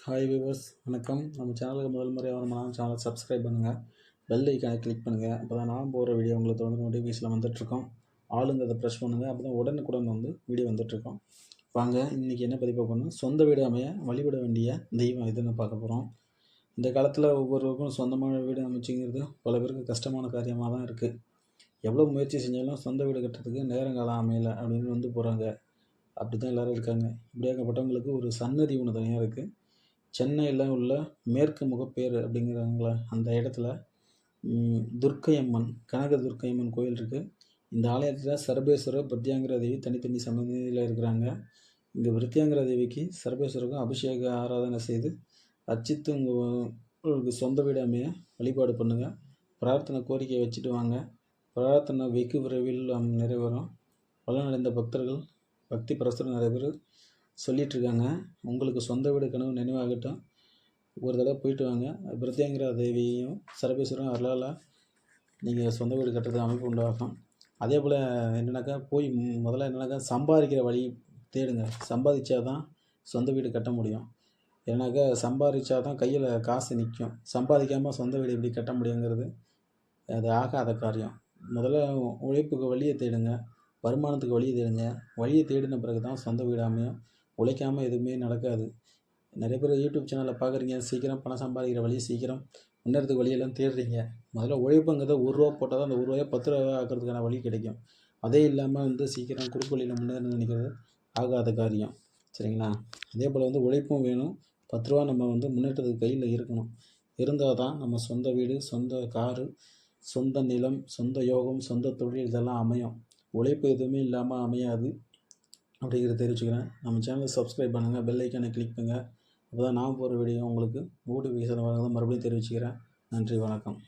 Hi viewers, வணக்கம். நம்ம சேனலுக்கு முதல் முறையாக வரணும்னா சேனலை சப்ஸ்கிரைப் பண்ணுங்கள், பெல் ஐக்கானை கிளிக் பண்ணுங்கள். அப்போ தான் நான் போகிற வீடியோ உங்களுக்கு தொடர்ந்து நோட்டிஃபிகேஷனில் வந்துட்டுருக்கோம். ஆளுங்கிறத ப்ரெஸ் பண்ணுங்கள், அப்போ தான் உடனுக்குடன் வீடியோ வந்துட்டுருக்கோம். வாங்க, இன்றைக்கி என்ன பதிவு பார்க்கணும், சொந்த வீடு அமைய வழிபட வேண்டிய தெய்வம் இதுன்னு பார்க்க போகிறோம். இந்த காலத்தில் ஒவ்வொருவருக்கும் சொந்தமான வீடு அமைச்சிங்கிறது பல பேருக்கு கஷ்டமான காரியமாக தான் இருக்குது. எவ்வளோ முயற்சி செஞ்சாலும் சொந்த வீடு கட்டுறதுக்கு நேரங்காலம் அமையலை அப்படின்னு போகிறாங்க. அப்படி தான் எல்லோரும் இருக்காங்க. இப்படியாகப்பட்டவங்களுக்கு ஒரு சன்னதி ஒன்று தனியாக இருக்குது. சென்னையில் உள்ள மேற்கு முகப்பேர் அப்படிங்கிறாங்கள அந்த இடத்துல துர்க்கையம்மன், கனக துர்க்கையம்மன் கோயில் இருக்குது. இந்த ஆலயத்தில் சர்வேஸ்வரர், பிரத்யங்கிரா தேவி தனித்தனி சன்னதியில் இருக்கிறாங்க. இங்கே பிரத்யங்கிரா தேவிக்கு சர்வேஸ்வருக்கும் அபிஷேக ஆராதனை செய்து அர்ச்சித்து உங்களுக்கு சொந்த வீடு அமைய வழிபாடு பண்ணுங்கள். பிரார்த்தனை கோரிக்கையை வச்சுட்டு வாங்க. பிரார்த்தனை வெகு விரைவில் நிறைவேறும். பலனடைந்த பக்தர்கள், பக்தி பிரசுரம் நிறைய பேர் சொல்லிகிட்ருக்காங்க. உங்களுக்கு சொந்த வீடு கனவு நினைவாகட்டும். ஒரு தடவை போயிட்டு வாங்க. பிரத்யங்கிரா தேவியும் சர்வேஸ்வரம் அருளால் நீங்கள் சொந்த வீடு கட்டுறது அமைப்பு உண்டாகும். அதே போல் என்னென்னாக்கா முதல்ல என்னென்னாக்கா சம்பாதிக்கிற வழி தேடுங்க. சம்பாதிச்சா தான் சொந்த வீடு கட்ட முடியும். ஏன்னாக்கா சம்பாதிச்சா தான் கையில் காசு நிற்கும். சம்பாதிக்காமல் சொந்த வீடு எப்படி கட்ட முடியுங்கிறது அது ஆகாத காரியம். முதல்ல உழைப்புக்கு வழியை தேடுங்க, வருமானத்துக்கு வழியை தேடுங்க. வழியை தேடின பிறகு தான் சொந்த வீடு அமையும். உழைக்காமல் எதுவுமே நடக்காது. நிறைய பேர் யூடியூப் சேனலில் பார்க்குறீங்க, சீக்கிரம் பணம் சம்பாதிக்கிற வழியை சீக்கிரம் முன்னேறதுக்கு வழியெல்லாம் தேடுறீங்க. முதல்ல உழைப்புங்கிறத ரூபா போட்டால் தான் அந்த ரூபாயை 10 ரூபா ஆக்கிறதுக்கான வழி கிடைக்கும். அதே இல்லாமல் சீக்கிரம் குறுக்கு வழியில் முன்னேறணும்னு நினைக்கிறது ஆகாத காரியம். சரிங்களா? அதே போல் உழைப்பும் வேணும். 10 ரூபா நம்ம முன்னேற்றத்துக்கு கையில் இருக்கணும். இருந்தால் தான் நம்ம சொந்த வீடு, சொந்த காரு, சொந்த நிலம், சொந்த யோகம், சொந்த தொழில் இதெல்லாம் அமையும். உழைப்பு எதுவுமே இல்லாமல் அமையாது அப்படிங்கிறத தெரிவிச்சுக்கிறேன். நம்ம சேனலை சப்ஸ்கிரைப் பண்ணுங்கள், பெல் ஐக்கானை கிளிக் பண்ணுங்கள். அப்போ தான் நான் போகிற வீடியோ உங்களுக்கு நோட்டிஃபிகேஷன் வரதை மறுபடியும் தெரிவிச்சுக்கிறேன். நன்றி, வணக்கம்.